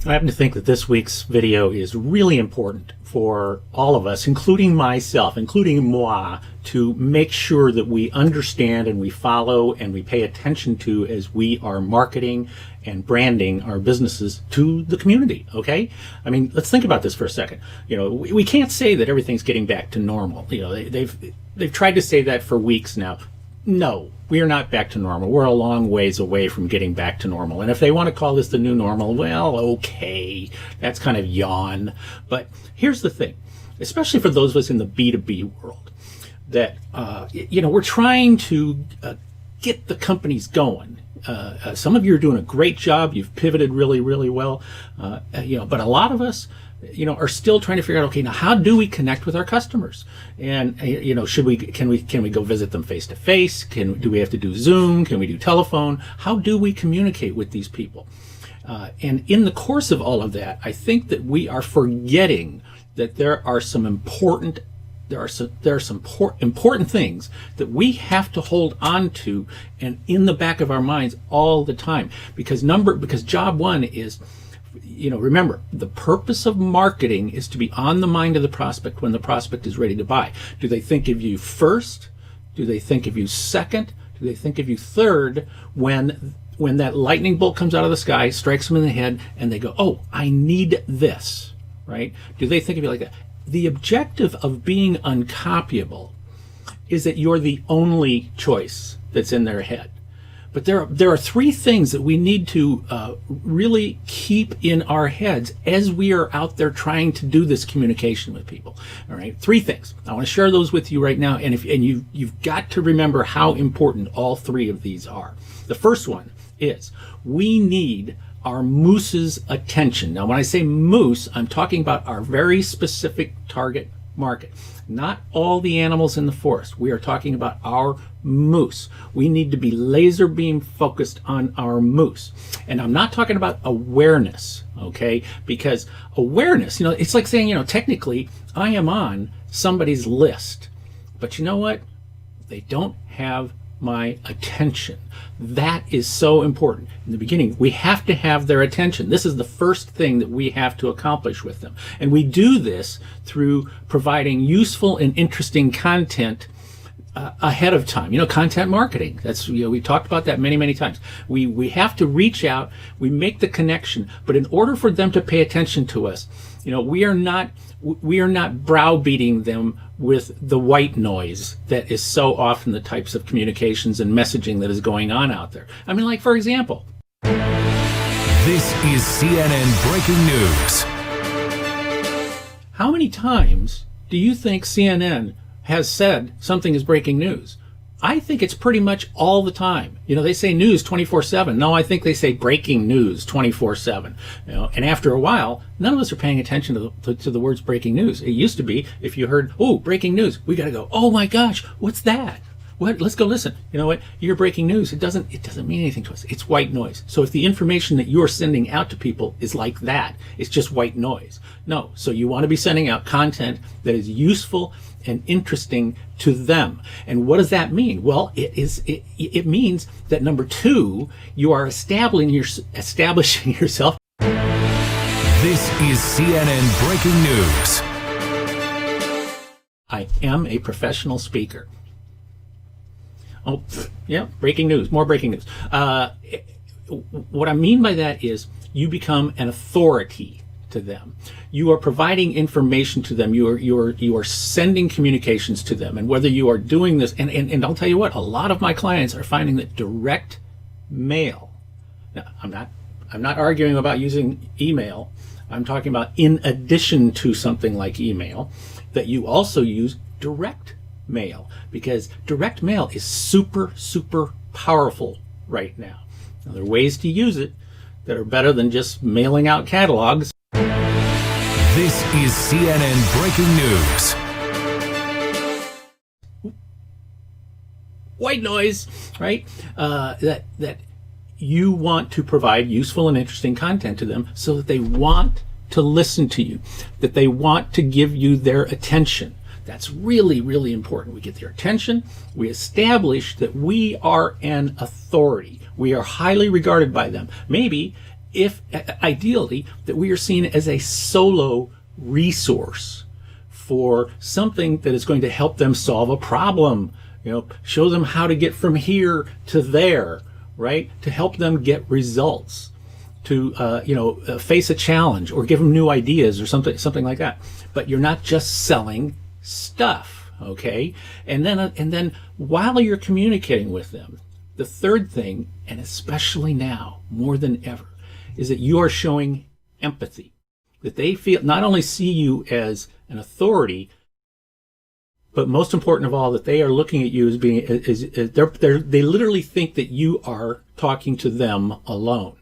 I happen to think that this week's video is really important for all of us, including myself, including moi, to make sure that we understand and we follow and we pay attention to as we are marketing and branding our businesses to the community, okay? I mean, let's think about this for a second. You know, we can't say that everything's getting back to normal. You know, they've tried to say that for weeks now. No, we are not back to normal. We're a long ways away from getting back to normal. And if they want to call this the new normal, well, okay, that's kind of yawn. But here's the thing, especially for those of us in the B2B world, that, we're trying to get the companies going. Some of you are doing a great job. You've pivoted really, really well. But a lot of us, are still trying to figure out, okay, now how do we connect with our customers? And, can we go visit them face to face? Do we have to do Zoom? Can we do telephone? How do we communicate with these people? And in the course of all of that, I think that we are forgetting that there are some important things that we have to hold on to and in the back of our minds all the time. Because job one is, remember, the purpose of marketing is to be on the mind of the prospect when the prospect is ready to buy. Do they think of you first? Do they think of you second? Do they think of you third when that lightning bolt comes out of the sky, strikes them in the head, and they go, oh, I need this, right? Do they think of you like that? The objective of being uncopyable is that you're the only choice that's in their head. But there are three things that we need to really keep in our heads as we are out there trying to do this communication with people. All right, three things. I want to share those with you right now, and you've got to remember how important all three of these are. The first one is we need our moose's attention. Now, when I say moose, I'm talking about our very specific target market. Not all the animals in the forest. We are talking about our moose. We need to be laser beam focused on our moose. And I'm not talking about awareness, okay? Because awareness, it's like saying, technically I am on somebody's list. But you know what? They don't have my attention. That is so important. In the beginning, we have to have their attention. This is the first thing that we have to accomplish with them. And we do this through providing useful and interesting content ahead of time. Content marketing. That's, we talked about that many, many times. We have to reach out, we make the connection, but in order for them to pay attention to us, we are not browbeating them with the white noise that is so often the types of communications and messaging that is going on out there. I mean, like, for example, this is CNN Breaking News. How many times do you think CNN has said something is breaking news? I think it's pretty much all the time. They say news 24/7. No, I think they say breaking news 24/7. And after a while, none of us are paying attention to the words breaking news. It used to be, if you heard, oh, breaking news, we got to go, oh my gosh, what's that? What? Let's go listen. You know what? You're breaking news. It doesn't mean anything to us. It's white noise. So if the information that you're sending out to people is like that, it's just white noise. No. So you want to be sending out content that is useful and interesting to them. And what does that mean? Well, it means that number two, you are establishing yourself. This is CNN Breaking News. I am a professional speaker. Oh, yeah, breaking news, more breaking news. What I mean by that is you become an authority to them. You are providing information to them. You are sending communications to them. And whether you are doing this, and I'll tell you what, a lot of my clients are finding that direct mail. Now, I'm not arguing about using email. I'm talking about in addition to something like email, that you also use direct mail, because direct mail is super, super powerful right now. Now, there are ways to use it that are better than just mailing out catalogs. This is CNN Breaking News. White noise, right? That you want to provide useful and interesting content to them so that they want to listen to you, that they want to give you their attention. That's really, really important. We get their attention. We establish that we are an authority. We are highly regarded by them. Maybe if ideally that we are seen as a solo resource for something that is going to help them solve a problem, show them how to get from here to there, right? To help them get results, to face a challenge or give them new ideas or something like that. But you're not just selling stuff, okay? And then while you're communicating with them, the third thing, and especially now more than ever, is that you are showing empathy. That they feel, not only see you as an authority, but most important of all, that they are looking at you as being, they literally think that you are talking to them alone,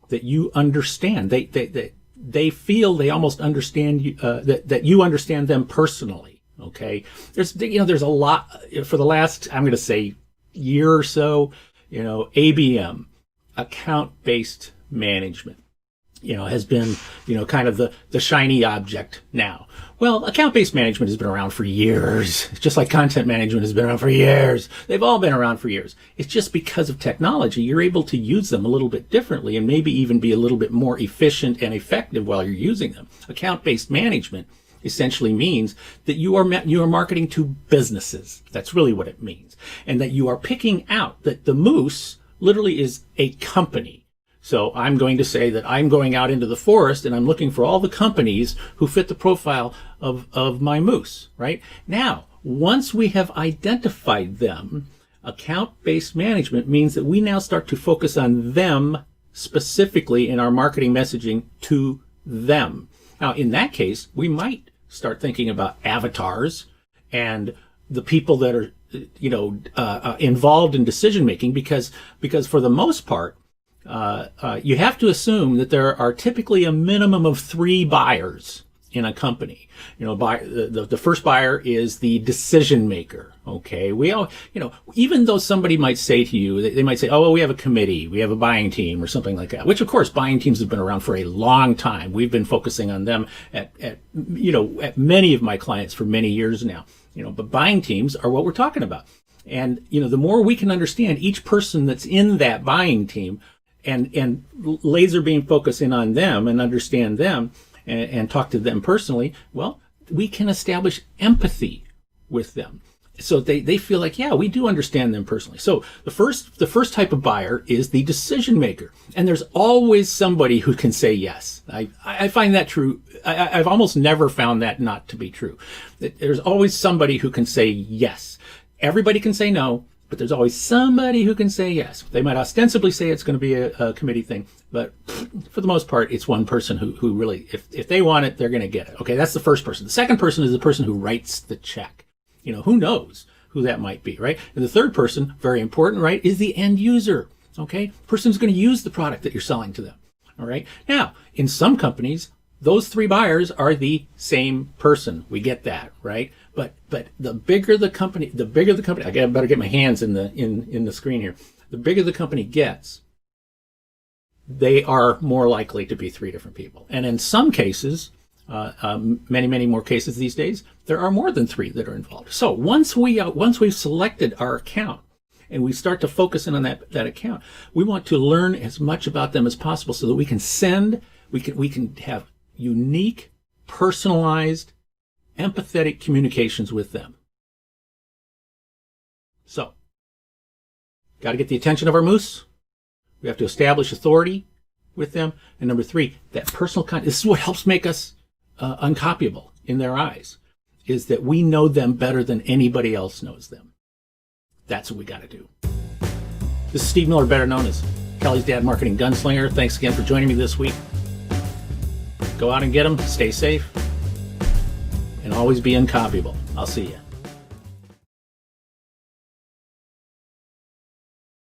that you understand. They feel they almost understand you, that you understand them personally. Okay, there's a lot for the last, I'm going to say, year or so, ABM, account-based management, has been, kind of the shiny object now. Well, account-based management has been around for years, just like content management has been around for years. They've all been around for years. It's just because of technology, you're able to use them a little bit differently and maybe even be a little bit more efficient and effective while you're using them. Account-based management essentially means that you are marketing to businesses. That's really what it means. And that you are picking out that the moose literally is a company. So I'm going to say that I'm going out into the forest and I'm looking for all the companies who fit the profile of my moose, right? Now, once we have identified them, account-based management means that we now start to focus on them specifically in our marketing messaging to them. Now, in that case, we might start thinking about avatars and the people that are, involved in decision making, because for the most part, you have to assume that there are typically a minimum of 3 buyers in a company. The first buyer is the decision maker. Okay. We all, even though somebody might say to you, they might say, oh, well, we have a committee, we have a buying team or something like that, which of course buying teams have been around for a long time. We've been focusing on them at many of my clients for many years now, but buying teams are what we're talking about. And, the more we can understand each person that's in that buying team and laser beam focus in on them and understand them and talk to them personally, well, we can establish empathy with them. So they feel like, yeah, we do understand them personally. So the first type of buyer is the decision maker. And there's always somebody who can say yes. I find that true. I've almost never found that not to be true. There's always somebody who can say yes. Everybody can say no, but there's always somebody who can say yes. They might ostensibly say it's going to be a committee thing, but for the most part, it's one person who really, if they want it, they're going to get it. Okay, that's the first person. The second person is the person who writes the check. Who knows who that might be, right? And the third person, very important, right, is the end user. Okay, person who's going to use the product that you're selling to them. All right. Now, in some companies, those 3 buyers are the same person. We get that, right? But the bigger the company, I better get my hands in the screen here. The bigger the company gets, they are more likely to be 3 different people. And in some cases, many more cases these days, there are more than 3 that are involved. So once we've selected our account and we start to focus in on that account, we want to learn as much about them as possible so that we can have unique, personalized, empathetic communications with them. So, got to get the attention of our moose. We have to establish authority with them. And number 3, that personal contact. This is what helps make us uncopyable in their eyes, is that we know them better than anybody else knows them. That's what we got to do. This is Steve Miller, better known as Kelly's Dad Marketing Gunslinger. Thanks again for joining me this week. Go out and get them, stay safe, and always be uncopyable. I'll see you.